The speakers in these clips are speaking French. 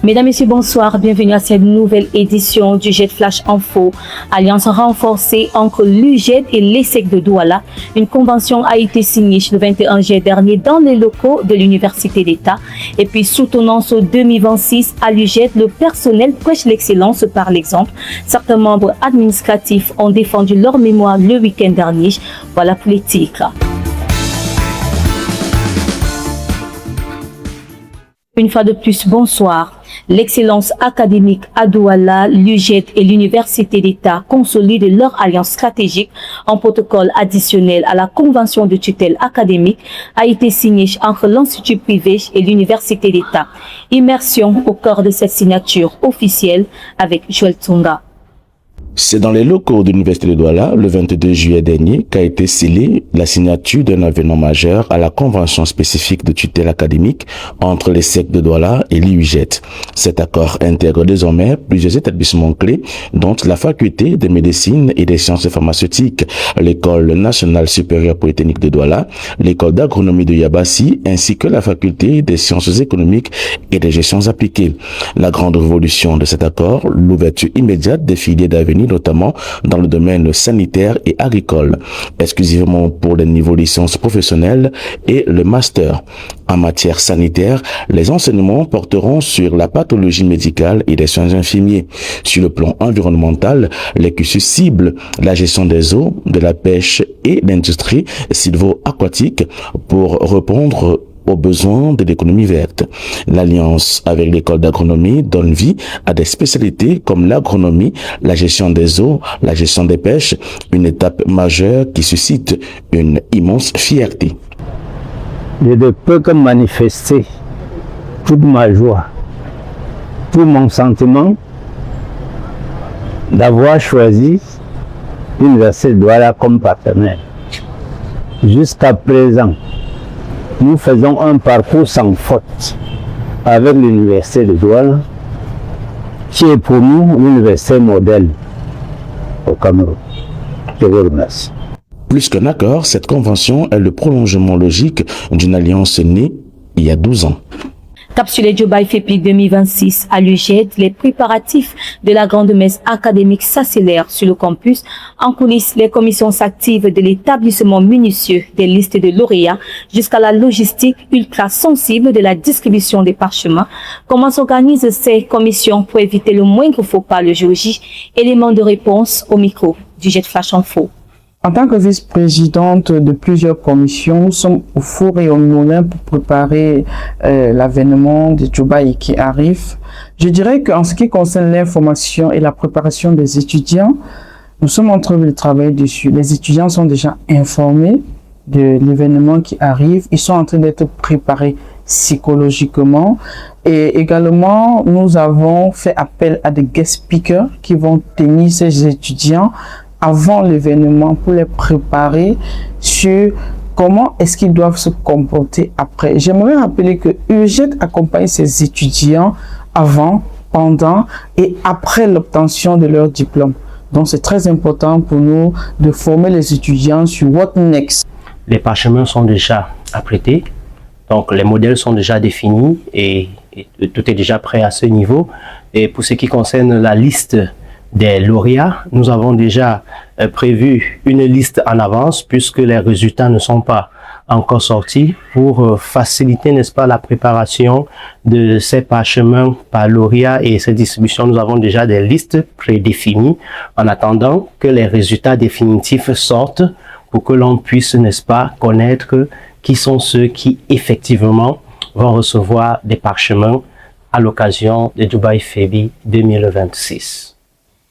Mesdames, Messieurs, bonsoir. Bienvenue à cette nouvelle édition du Jet Flash Info. Alliance renforcée entre l'UJED et l'ESSEC de Douala. Une convention a été signée le 21 juillet dernier dans les locaux de l'Université d'État. Et puis, soutenance au 2026 à l'UJED, le personnel prêche l'excellence par l'exemple. Certains membres administratifs ont défendu leur mémoire le week-end dernier. Voilà pour les titres. Une fois de plus, bonsoir. L'excellence académique à Douala, l'UJED et l'Université d'État consolident leur alliance stratégique. Un protocole additionnel à la convention de tutelle académique a été signé entre l'Institut privé et l'Université d'État. Immersion au cœur de cette signature officielle avec Joël Tsonga. C'est dans les locaux de l'Université de Douala, le 22 juillet dernier, qu'a été scellée la signature d'un événement majeur à la convention spécifique de tutelle académique entre l'ESSEC de Douala et l'UJED. Cet accord intègre désormais plusieurs établissements clés, dont la faculté de médecine et des sciences pharmaceutiques, l'école nationale supérieure polytechnique de Douala, l'école d'agronomie de Yabassi, ainsi que la faculté des sciences économiques et des gestions appliquées. La grande révolution de cet accord, l'ouverture immédiate des filières d'avenir, notamment dans le domaine sanitaire et agricole, exclusivement pour les niveaux licence professionnelle et le master. En matière sanitaire, les enseignements porteront sur la pathologie médicale et les soins infirmiers. Sur le plan environnemental, les cursus ciblent la gestion des eaux, de la pêche et l'industrie sylvo-aquatique pour répondre aux besoins de l'économie verte. L'alliance avec l'école d'agronomie donne vie à des spécialités comme l'agronomie, la gestion des eaux, la gestion des pêches, une étape majeure qui suscite une immense fierté. Je ne peux que manifester toute ma joie, tout mon sentiment d'avoir choisi l'Université de Douala comme partenaire. Jusqu'à présent, nous faisons un parcours sans faute avec l'Université de Douala, qui est pour nous l'université modèle au Cameroun. Je vous remercie. Plus qu'un accord, cette convention est le prolongement logique d'une alliance née il y a 12 ans. Capsulé Dubaï FEPIC 2026 à l'UJED, les préparatifs de la grande messe académique s'accélèrent sur le campus. En coulisses, les commissions s'activent de l'établissement minutieux des listes de lauréats jusqu'à la logistique ultra sensible de la distribution des parchemins. Comment s'organisent ces commissions pour éviter le moindre faux pas le jour J? Élément de réponse au micro du Jet Flash Info. En tant que vice-présidente de plusieurs commissions, nous sommes au four et au moulin pour préparer l'avènement de Dubaï qui arrive. Je dirais qu'en ce qui concerne l'information et la préparation des étudiants, nous sommes en train de travailler dessus. Les étudiants sont déjà informés de l'événement qui arrive. Ils sont en train d'être préparés psychologiquement. Et également, nous avons fait appel à des guest speakers qui vont tenir ces étudiants avant l'événement pour les préparer sur comment est-ce qu'ils doivent se comporter après. J'aimerais rappeler que UJED accompagne ses étudiants avant, pendant et après l'obtention de leur diplôme. Donc c'est très important pour nous de former les étudiants sur what next. Les parchemins sont déjà apprêtés, donc les modèles sont déjà définis et tout est déjà prêt à ce niveau. Et pour ce qui concerne la liste des lauréats, nous avons déjà prévu une liste en avance puisque les résultats ne sont pas encore sortis pour faciliter, n'est-ce pas, la préparation de ces parchemins par lauréats et ces distributions. Nous avons déjà des listes prédéfinies en attendant que les résultats définitifs sortent pour que l'on puisse, n'est-ce pas, connaître qui sont ceux qui effectivement vont recevoir des parchemins à l'occasion de Dubaï FEPIC 2026.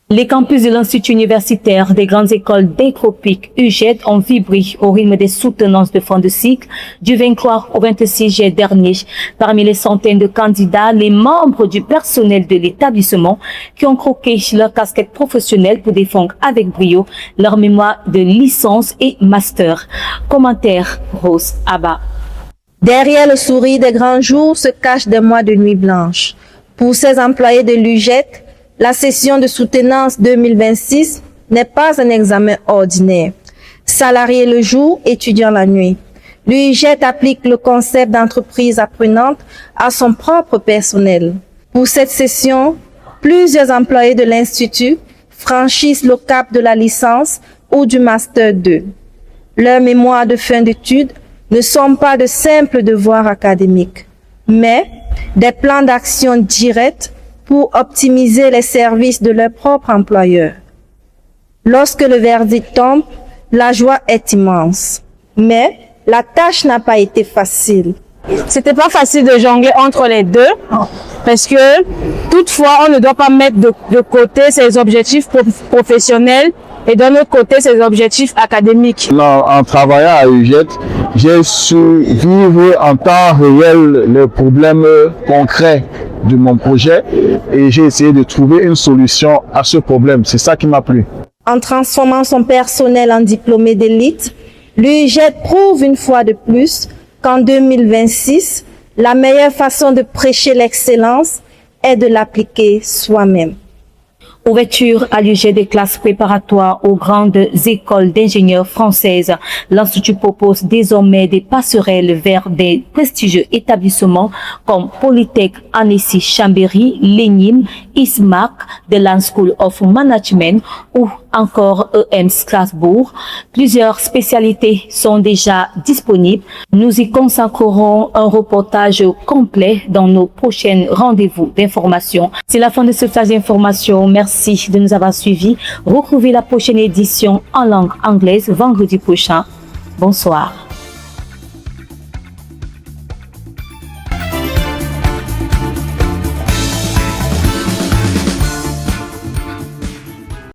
Les campus de l'Institut universitaire des grandes écoles d'Étropique UJED ont vibré au rythme des soutenances de fin de cycle du 23 au 26 juillet dernier. Parmi les centaines de candidats, les membres du personnel de l'établissement qui ont croqué leur casquette professionnelle pour défendre avec brio leur mémoire de licence et master. Commentaire Rose Abba. Derrière le sourire des grands jours se cachent des mois de nuit blanche. Pour ces employés de l'UJED, la session de soutenance 2026 n'est pas un examen ordinaire. Salariés le jour, étudiants la nuit. L'UJED applique le concept d'entreprise apprenante à son propre personnel. Pour cette session, plusieurs employés de l'Institut franchissent le cap de la licence ou du Master 2. Leurs mémoires de fin d'études ne sont pas de simples devoirs académiques, mais des plans d'action directs pour optimiser les services de leur propre employeur. Lorsque le verdict tombe, la joie est immense. Mais la tâche n'a pas été facile. C'était pas facile de jongler entre les deux parce que toutefois on ne doit pas mettre de côté ses objectifs professionnels et d'un autre côté ses objectifs académiques. En travaillant à UGET, j'ai su vivre en temps réel les problèmes concrets de mon projet et j'ai essayé de trouver une solution à ce problème. C'est ça qui m'a plu. En transformant son personnel en diplômé d'élite, l'UGET prouve une fois de plus qu'en 2026, la meilleure façon de prêcher l'excellence est de l'appliquer soi-même. Ouverture à l'UGET des classes préparatoires aux grandes écoles d'ingénieurs françaises. L'Institut propose désormais des passerelles vers des prestigieux établissements comme Polytech Annecy Chambéry, l'ENIM, ISMAC, The Land School of Management ou encore EM Strasbourg. Plusieurs spécialités sont déjà disponibles. Nous y consacrerons un reportage complet dans nos prochains rendez-vous d'information. C'est la fin de ce stage d'information. Merci de nous avoir suivis. Retrouvez la prochaine édition en langue anglaise vendredi prochain. Bonsoir.